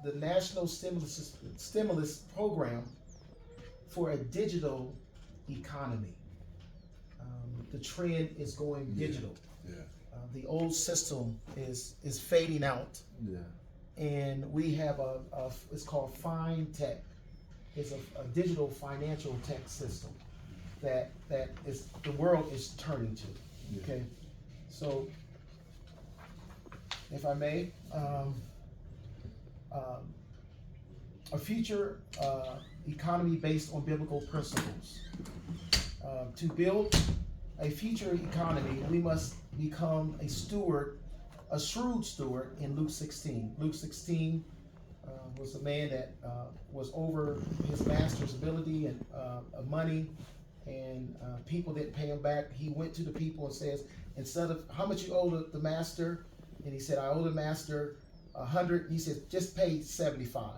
the national stimulus program for a digital economy. The trend is going digital. Yeah. The old system is fading out, Yeah. and we have it's called Fine Tech. It's a digital financial tech system that is the world is turning to. Yeah. Okay, so if I may, a future economy based on biblical principles. To build a future economy, we must become a steward, a shrewd steward in Luke 16. Luke 16 was a man that was over his master's ability and money, and people didn't pay him back. He went to the people and says, instead of how much you owe the master, and he said, I owe the master 100. He said, just pay 75.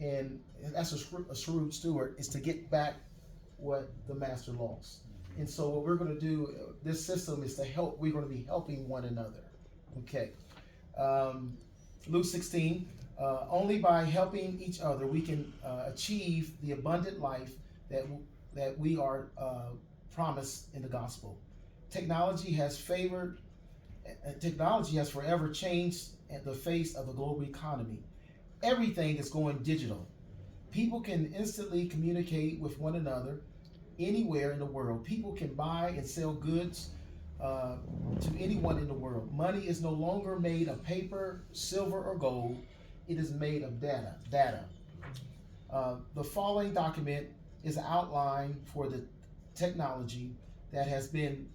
And that's a shrewd steward, is to get back what the master lost. And so what we're going to do, this system is to help. We're going to be helping one another. Okay. Luke 16. Only by helping each other we can achieve the abundant life that we are promised in the gospel. Technology has forever changed the face of the global economy. Everything is going digital. People can instantly communicate with one another anywhere in the world. People can buy and sell goods to anyone in the world. Money is no longer made of paper, silver, or gold. It is made of data. The following document is an outline for the technology that has been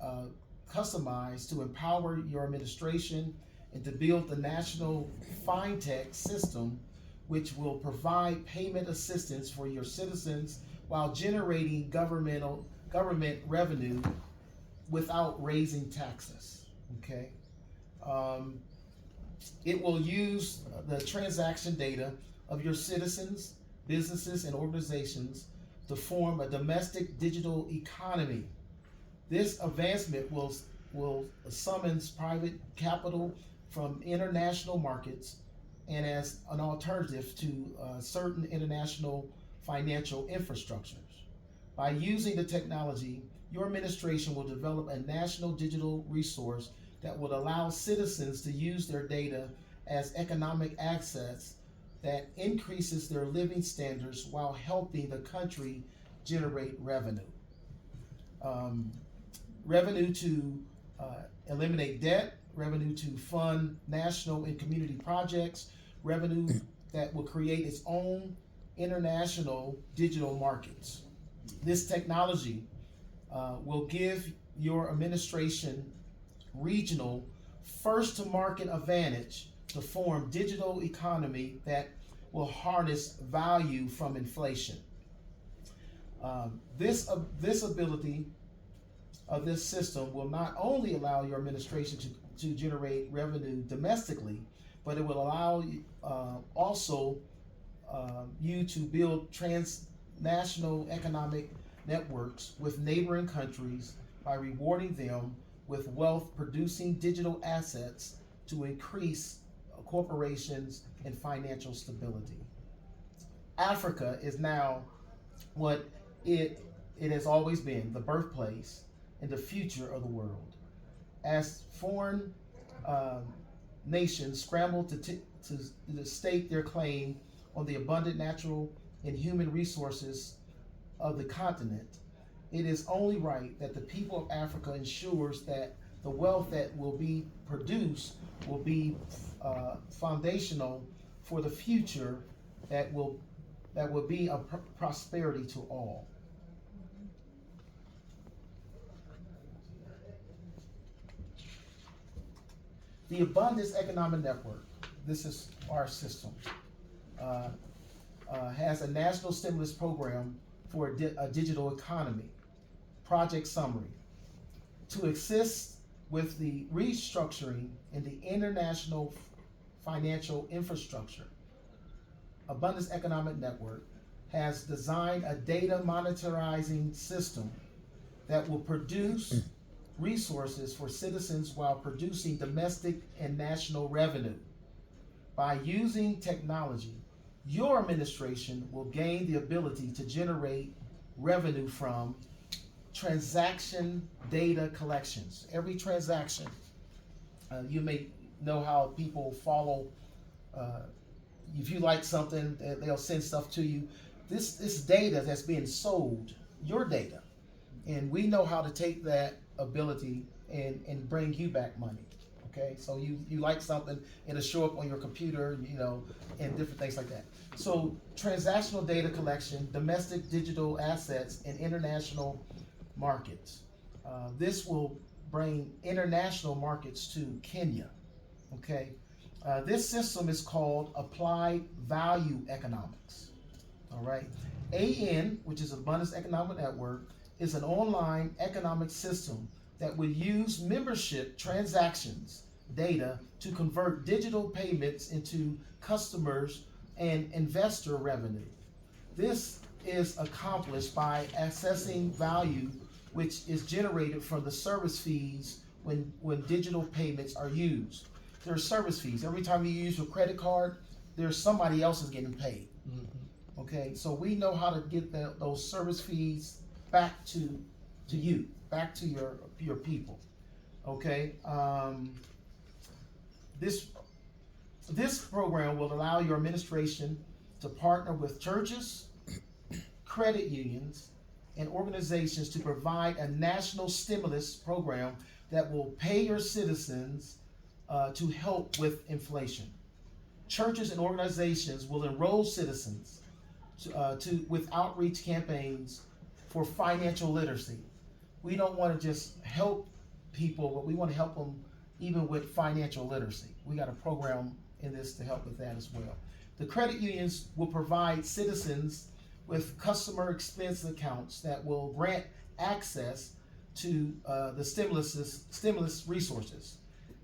customized to empower your administration and to build the national fintech system, which will provide payment assistance for your citizens while generating government revenue without raising taxes. Okay. It will use the transaction data of your citizens, businesses, and organizations to form a domestic digital economy. This advancement will summons private capital from international markets and as an alternative to certain international financial infrastructures. By using the technology, your administration will develop a national digital resource that would allow citizens to use their data as economic assets that increases their living standards while helping the country generate revenue. Revenue to eliminate debt, revenue to fund national and community projects, revenue that will create its own international digital markets. This technology will give your administration regional first to market advantage to form digital economy that will harness value from inflation. This ability of this system will not only allow your administration to generate revenue domestically, but it will allow also you to build transnational economic networks with neighboring countries by rewarding them with wealth producing digital assets to increase corporations and financial stability. Africa is now what it has always been, the birthplace and the future of the world. As foreign nations scramble to stake their claim on the abundant natural and human resources of the continent, it is only right that the people of Africa ensures that the wealth that will be produced will be foundational for the future that will be a prosperity to all. The Abundance Economic Network, this is our system, has a national stimulus program for a digital economy. Project summary: to assist with the restructuring in the international financial infrastructure, Abundance Economic Network has designed a data monetizing system that will produce resources for citizens while producing domestic and national revenue. By using technology, your administration will gain the ability to generate revenue from transaction data collections. Every transaction, you may know how people follow. Uh, if you like something, they'll send stuff to you. This data that's being sold, your data, and we know how to take that ability and bring you back money. Okay, so you like something, it'll show up on your computer, and different things like that. So transactional data collection, domestic digital assets, and international markets. This will bring international markets to Kenya. Okay, this system is called Applied Value Economics. All right, AN, which is Abundance Economic Network, is an online economic system that would use membership transactions data to convert digital payments into customers and investor revenue. This is accomplished by accessing value which is generated from the service fees when digital payments are used. There are service fees. Every time you use your credit card, there's somebody else is getting paid. Mm-hmm. Okay, so we know how to get those service fees back to you, back to your people. Okay, this program will allow your administration to partner with churches, credit unions, and organizations to provide a national stimulus program that will pay your citizens to help with inflation. Churches and organizations will enroll citizens with outreach campaigns for financial literacy. We don't want to just help people, but we want to help them even with financial literacy. We got a program in this to help with that as well. The credit unions will provide citizens with customer expense accounts that will grant access to the stimulus resources.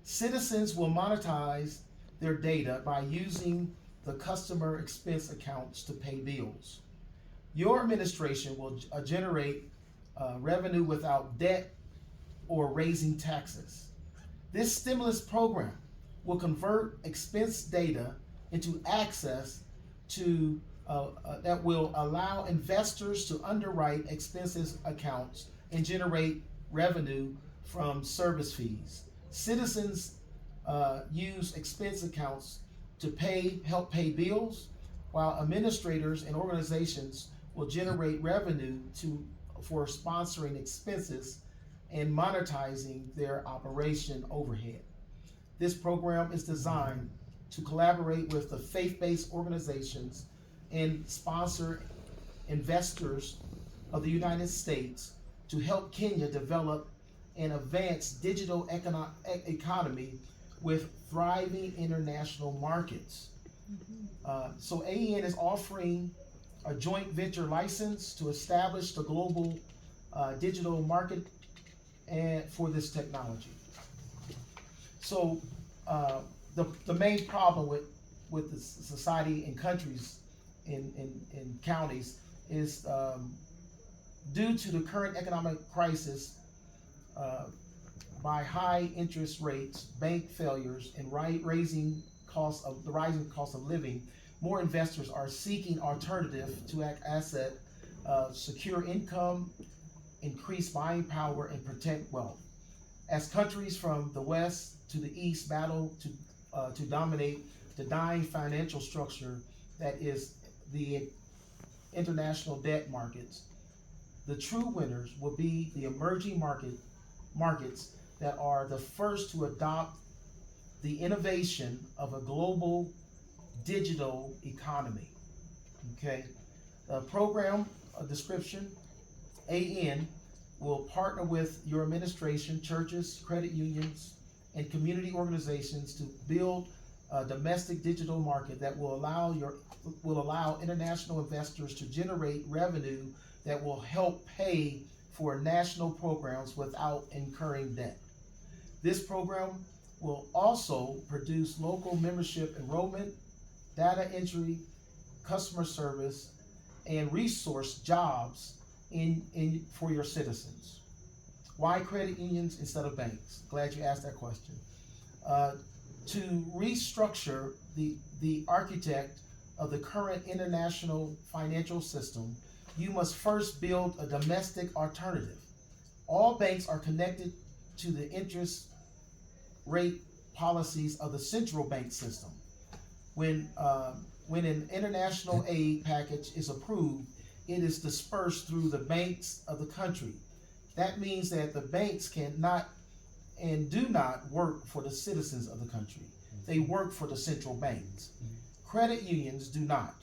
Citizens will monetize their data by using the customer expense accounts to pay bills. Your administration will generate revenue without debt or raising taxes. This stimulus program will convert expense data into access to that will allow investors to underwrite expenses accounts and generate revenue from service fees. Citizens use expense accounts to help pay bills, while administrators and organizations will generate revenue for sponsoring expenses and monetizing their operation overhead. This program is designed to collaborate with the faith-based organizations and sponsor investors of the United States to help Kenya develop an advanced digital economy with thriving international markets. So AEN is offering a joint venture license to establish the global digital market and for this technology. So the main problem with the society and countries in counties is due to the current economic crisis, by high interest rates, bank failures, and rising cost of living, more investors are seeking alternative to asset, secure income, increase buying power, and protect wealth. As countries from the west to the east battle to dominate the dying financial structure that is the international debt markets, the true winners will be the emerging markets that are the first to adopt the innovation of a global digital economy. Okay, program description: AN will partner with your administration, churches, credit unions, and community organizations to build a domestic digital market that will allow international investors to generate revenue that will help pay for national programs without incurring debt. This program will also produce local membership enrollment, data entry, customer service, and resource jobs for your citizens. Why credit unions instead of banks? Glad you asked that question. To restructure the architect of the current international financial system, you must first build a domestic alternative. All banks are connected to the interest rate policies of the central bank system. When an international aid package is approved, it is dispersed through the banks of the country. That means that the banks cannot and do not work for the citizens of the country. They work for the central banks. Credit unions do not.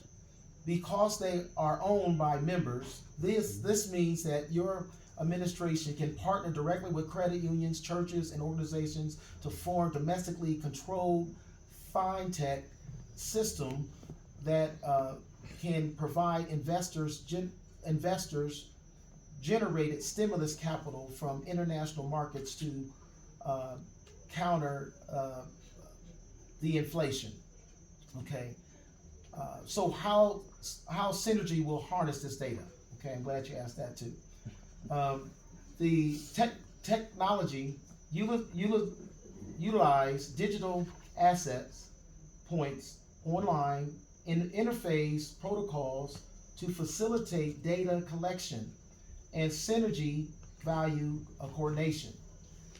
Because they are owned by members, this means that your administration can partner directly with credit unions, churches, and organizations to form domestically controlled fintech system that can provide investors generated stimulus capital from international markets to counter the inflation. Okay, so how Synergy will harness this data? Okay, I'm glad you asked that too. The technology utilize digital assets points online in interface protocols to facilitate data collection and synergy value coordination.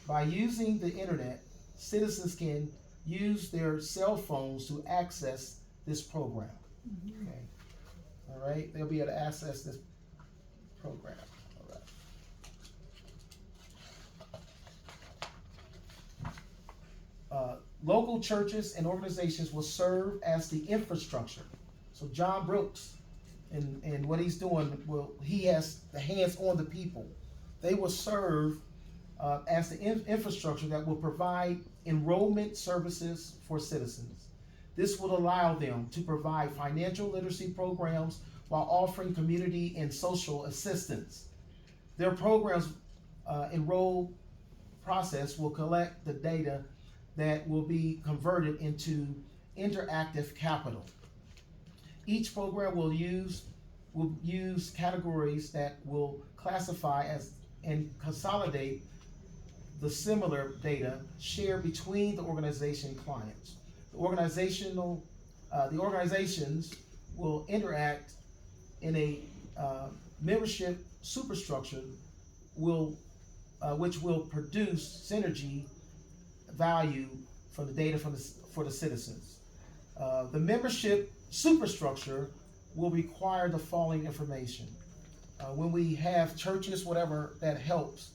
By using the internet, citizens can use their cell phones to access this program. Okay. All right. They'll be able to access this program. All right. Local churches and organizations will serve as the infrastructure. So John Brooks and what he's doing, he has the hands on the people. They will serve as the infrastructure that will provide enrollment services for citizens. This will allow them to provide financial literacy programs while offering community and social assistance. Their programs enroll process will collect the data that will be converted into interactive capital. Each program will use categories that will classify as and consolidate the similar data shared between the organization clients. The organizations will interact in a membership superstructure which will produce synergy value from the data for the citizens. The membership superstructure will require the following information. When we have churches, whatever that helps,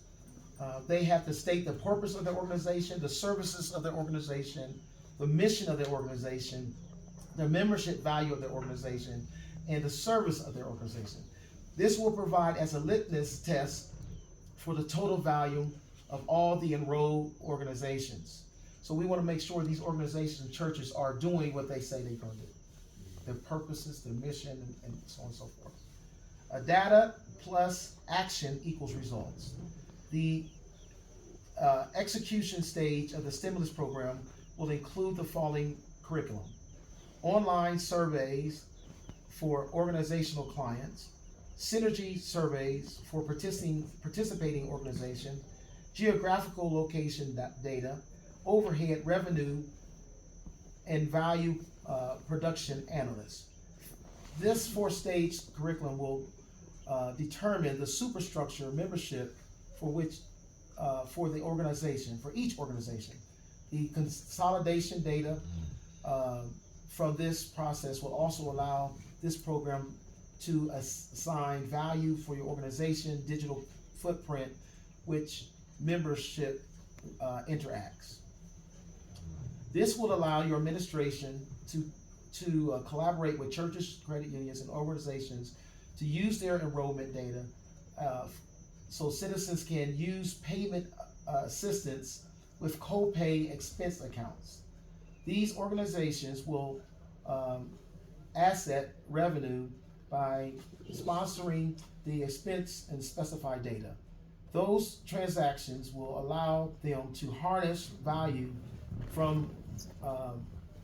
they have to state the purpose of their organization, the services of their organization, the mission of their organization, the membership value of their organization, and the service of their organization. This will provide as a litmus test for the total value of all the enrolled organizations. So we want to make sure these organizations and churches are doing what they say they're going to do. Their purposes, their mission, and so on and so forth. Data plus action equals results. The execution stage of the stimulus program will include the following curriculum: online surveys for organizational clients, synergy surveys for participating organization, geographical location data, overhead revenue, and value production analysts. This four-stage curriculum will determine the superstructure membership for the organization, for each organization. The consolidation data from this process will also allow this program to assign value for your organization, digital footprint, which membership interacts. This will allow your administration to collaborate with churches, credit unions, and organizations to use their enrollment data so citizens can use payment assistance with co-pay expense accounts. These organizations will asset revenue by sponsoring the expense and specified data. Those transactions will allow them to harness value from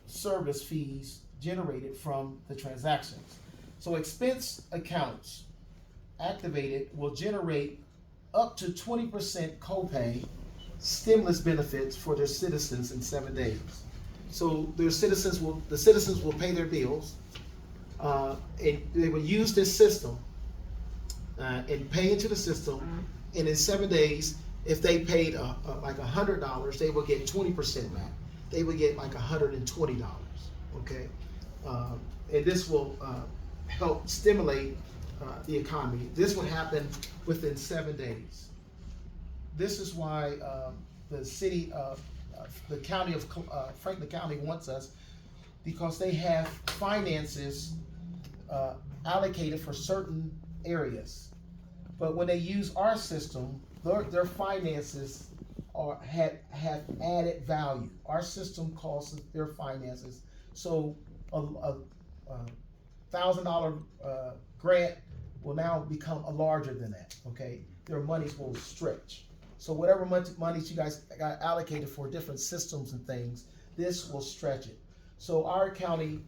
service fees generated from the transactions. So expense accounts activated will generate up to 20% copay stimulus benefits for their citizens in 7 days. So the citizens will pay their bills, and they will use this system and pay into the system. And in 7 days, if they paid like $100, they will get 20% back. They will get like $120. Okay, and this will help stimulate the economy. This would happen within 7 days. This is why the city of the county of Franklin County wants us, because they have finances allocated for certain areas. But when they use our system, their finances have added value. Our system costs their finances. So a $1,000 grant will now become a larger than that. Okay, their monies will stretch. So whatever monies you guys got allocated for different systems and things, this will stretch it. So our county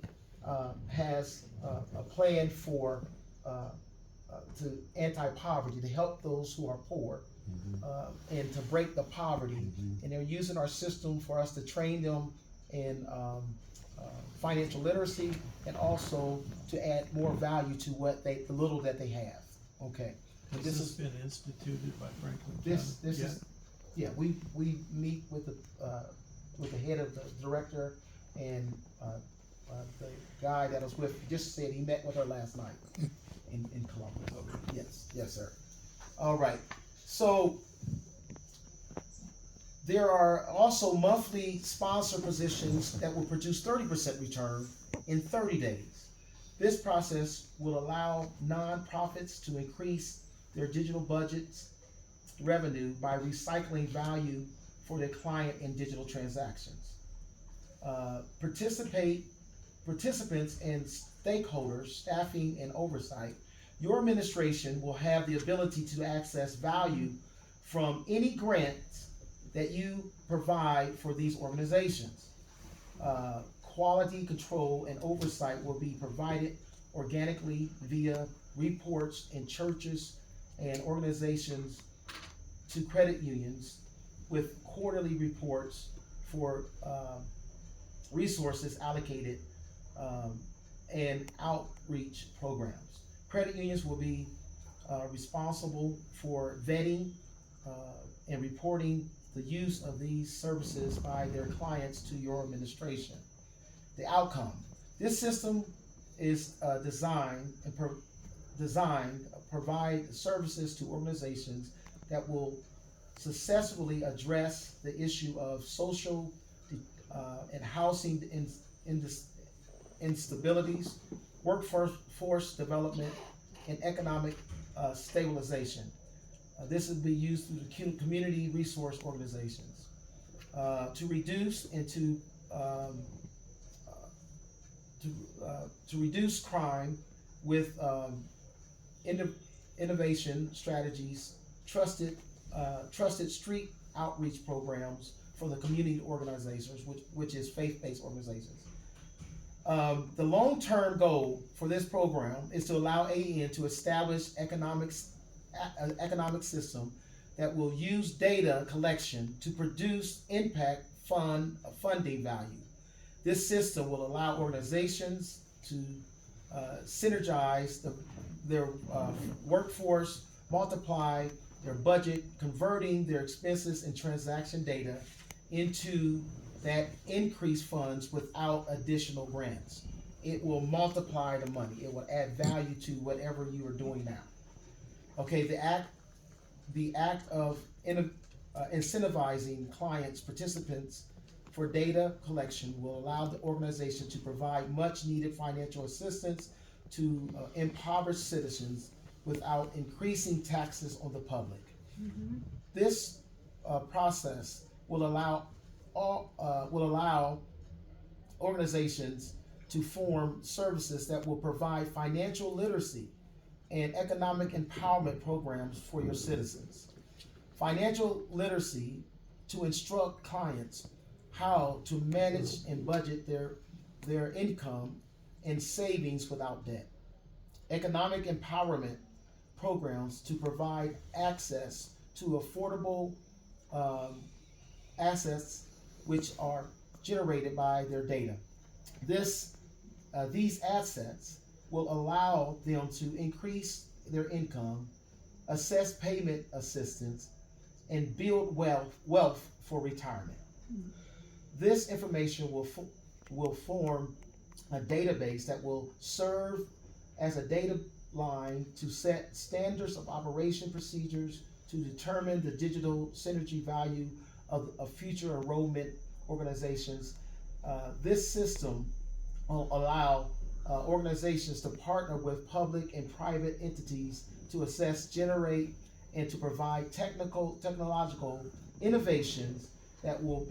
has a plan for to anti-poverty, to help those who are poor, and to break the poverty. And they're using our system for us to train them in financial literacy, and also to add more value to the little that they have. Okay. This has been instituted by Franklin County. This is, yeah. We meet with the head of the director, and the guy that was with just said he met with her last night in Columbus. Okay. Yes, sir. All right. So there are also monthly sponsor positions that will produce 30% return in 30 days. This process will allow nonprofits to increase their digital budget's revenue by recycling value for their client in digital transactions. Participants and stakeholders, staffing and oversight, your administration will have the ability to access value from any grants that you provide for these organizations. Quality control and oversight will be provided organically via reports in churches and organizations to credit unions, with quarterly reports for resources allocated and outreach programs. Credit unions will be responsible for vetting and reporting the use of these services by their clients to your administration. The outcome. This system is designed provide services to organizations that will successfully address the issue of social and housing instabilities, workforce development, and economic stabilization. This will be used through the community resource organizations to reduce and to reduce crime with innovation strategies, trusted street outreach programs for the community organizations, which is faith-based organizations. The long-term goal for this program is to allow AEN to establish economic system that will use data collection to produce impact funding value. This system will allow organizations to synergize their workforce, multiply their budget, converting their expenses and transaction data into that increased funds without additional grants. It will multiply the money. It will add value to whatever you are doing now. Okay, the act of incentivizing participants for data collection will allow the organization to provide much needed financial assistance to impoverished citizens without increasing taxes on the public. Mm-hmm. This process will allow organizations to form services that will provide financial literacy and economic empowerment programs for your citizens. Financial literacy to instruct clients how to manage and budget their income and savings without debt. Economic empowerment programs to provide access to affordable assets which are generated by their data. These assets will allow them to increase their income, assess payment assistance, and build wealth for retirement. This information will form a database that will serve as a data line to set standards of operation procedures to determine the digital synergy value of future enrollment organizations. This system will allow organizations to partner with public and private entities to assess, generate, and to provide technological innovations that will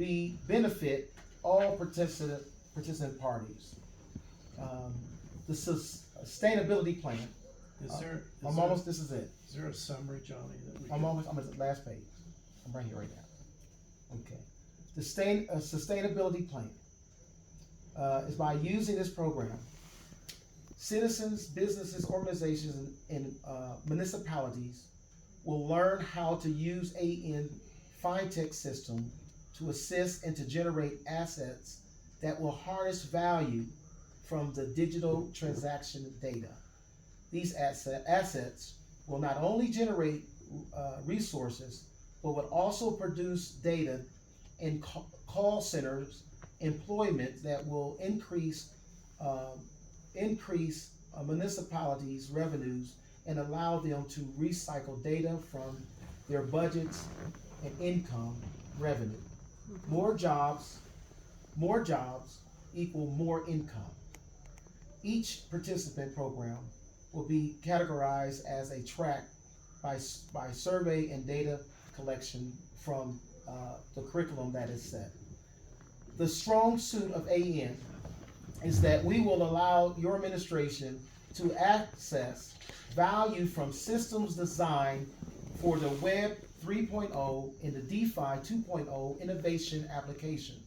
benefit all participant parties. The sustainability plan. This is it. Is there a summary, Johnny, that we I'm at the last page. I'm right here right now. Okay. The sustainability plan is by using this program, citizens, businesses, organizations, and municipalities will learn how to use AN fintech system to assist and to generate assets that will harness value from the digital transaction data. These assets will not only generate resources, but will also produce data in call centers, employment that will increase municipalities' revenues and allow them to recycle data from their budgets and income revenue. More jobs equal more income. Each participant program will be categorized as a track by survey and data collection from the curriculum that is set. The strong suit of AN is that we will allow your administration to access value from systems designed for the Web 3.0 and the DeFi 2.0 innovation applications.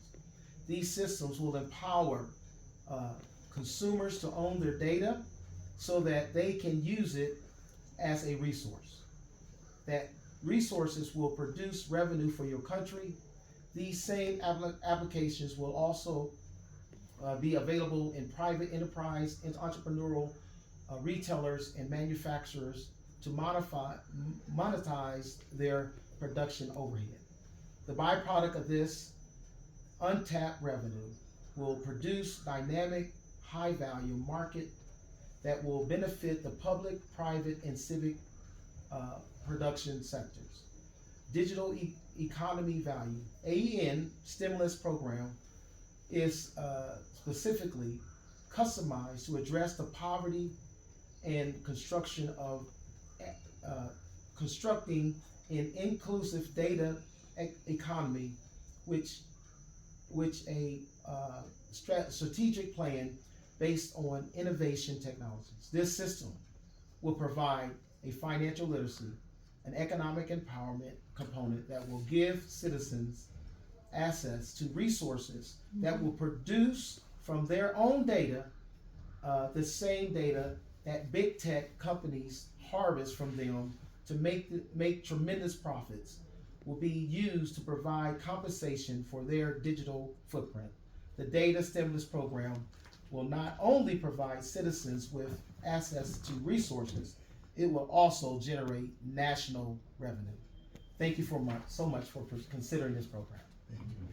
These systems will empower consumers to own their data so that they can use it as a resource. That resources will produce revenue for your country. These same applications will also be available in private enterprise and entrepreneurial retailers and manufacturers to monetize their production overhead. The byproduct of this untapped revenue will produce dynamic, high-value market that will benefit the public, private, and civic production sectors. Digital economy value. AEN stimulus program is specifically customized to address the poverty and constructing an inclusive data economy, which a strategic plan based on innovation technologies. This system will provide a financial literacy, an economic empowerment component that will give citizens access to resources that will produce from their own data the same data that big tech companies harvest from them to make tremendous profits will be used to provide compensation for their digital footprint. The data stimulus program will not only provide citizens with access to resources, it will also generate national revenue. Thank you so much for considering this program. Thank you.